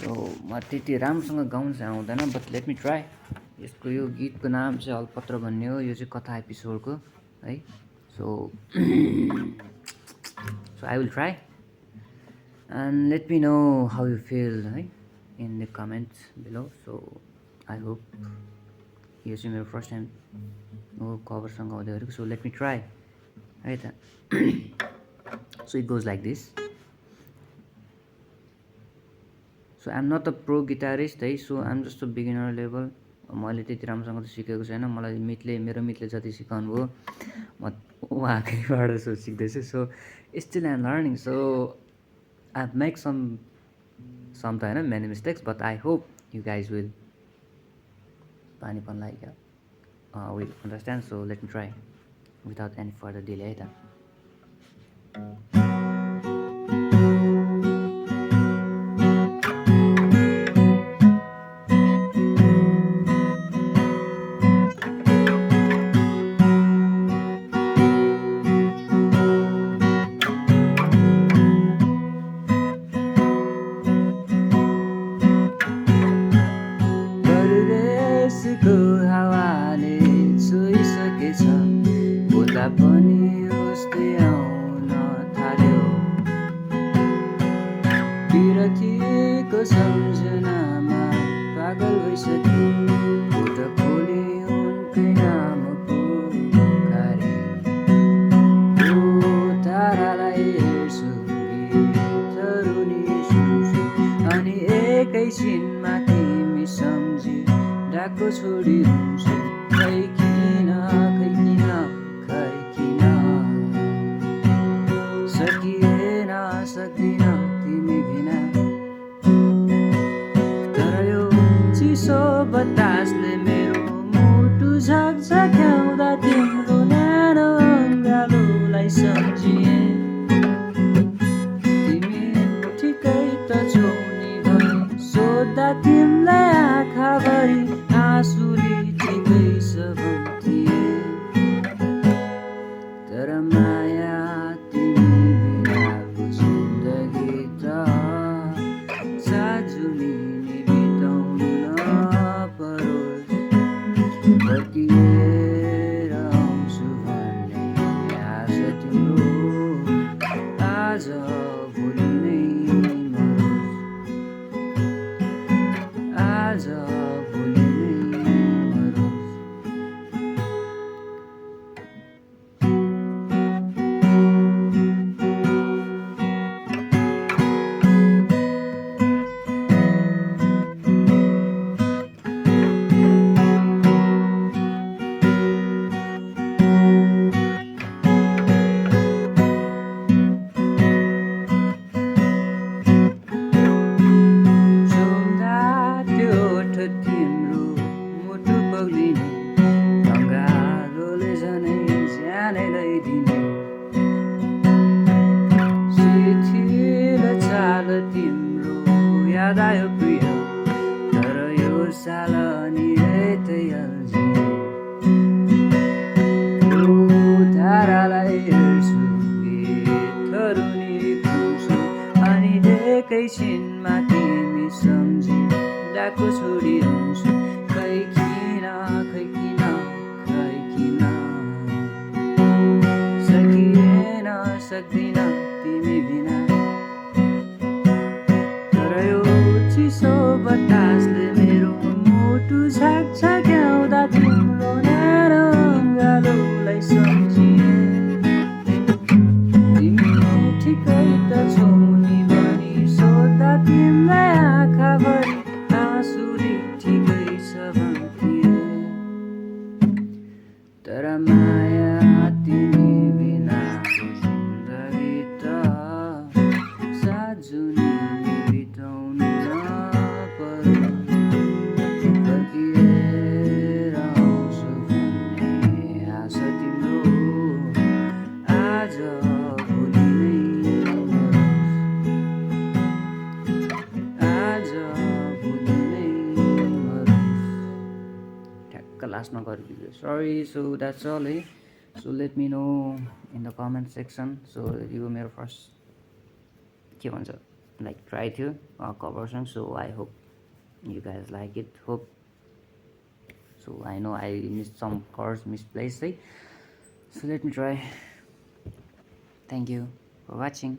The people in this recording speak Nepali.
सो म त्यति राम्रोसँग गाउन चाहिँ आउँदैन, बट लेट मी ट्राई। यसको यो गीतको नाम चाहिँ अलपत्र भन्ने हो। यो चाहिँ कथा एपिसोडको है। So I will try and let me know how you feel है in the comments below. So I hope यो चाहिँ मेरो फर्स्ट टाइम हो कभरसँग गाउँदै गरेको। सो लेट मी ट्राई है त। So it goes like this. So I am not a pro guitarist है। So I am just a beginner level. मैले त्यति राम्रोसँग त सिकेको छैन। मलाई मेरो मितले जति सिकाउनु भयो म उहाँकैबाट सो सिक्दैछु। So still I am learning. So I make some त होइन many mistakes, but I hope you guys will पानीपन like will understand. So let me try without any further delay है त। हावाले छोइसकेछ, बोल्दा पनि उस्तै आउन थाल्यो। विरतीको सम्झनामा पागल भइसक्यो। फोटो खोली उनकै नाम पुकारे। ओ तारालाई हेर्छु, गीतहरू नि सुन्छु, अनि एकैछिनमा तिमी सम्झी डाको छोडी हुन्छु। खै किन सकिएन सक्दिन तिमी बिना। तर यो चिसो बतासले मेरो मुटु झकझक्याउँदा तिम्रो न्यानो अङ्गालोलाई सम्झिए। तिमी ठिकै त छौ नि भनी सोद्धा तिमीलाई आँखाभरि आँसुले ठिकै छ भन्थिए। तर माया तिमी बिनाको जिन्दगी त साजुली नि बिताउनु नपरोस्। फर्किएर आउँछु भन्ने आश तिम्रो आज भोलि नै मरोस्। आज भोलि नै मरोस्। चुम्दा त्यो ओठ तिम्रो मुटु पग्लिने, अँगालोले झनै ज्यानै लैदिने। शिथिल चाल तिम्रो याद आयो प्रिय, तर यो साल अनि यतै अल्झिए। ओ तारालाई हेर्छु, गीतहरू नि सुन्छु, अनि एकैछिनमा तिमी सम्झी डाको छोडी हुन्छु। खै किन सकिएन सक्दिन तिमी बिना। तर यो चिसो बतासले मेरो मुटु झकझक्याउँदा तिम्रो न्यानो अङ्गालोलाई सम्झिए। तिमी ठिकै त छौ नि भनी सोद्धा तिमीलाई आँखाभरि आँसुले ठिकै छ भन्थिए। तर माया तिमी बिनाको जिन्दगी त साजुनी बिताउनु नपरोस्। फर्किएर आउँछु भन्ने आश तिम्रो आज भोलि नै मरोस्। आज भोलि नै मरोस्। ठ्याक्क लास्टमा गरिदियो। सरी। सो द्याट्स अल है। So let me no in the comment section. So यो मेरो फर्स्ट के भन्छ like try to cover song. So I hope you guys like it. Hope so. I know I missed some chords misplaced, so let me try. Thank you for watching.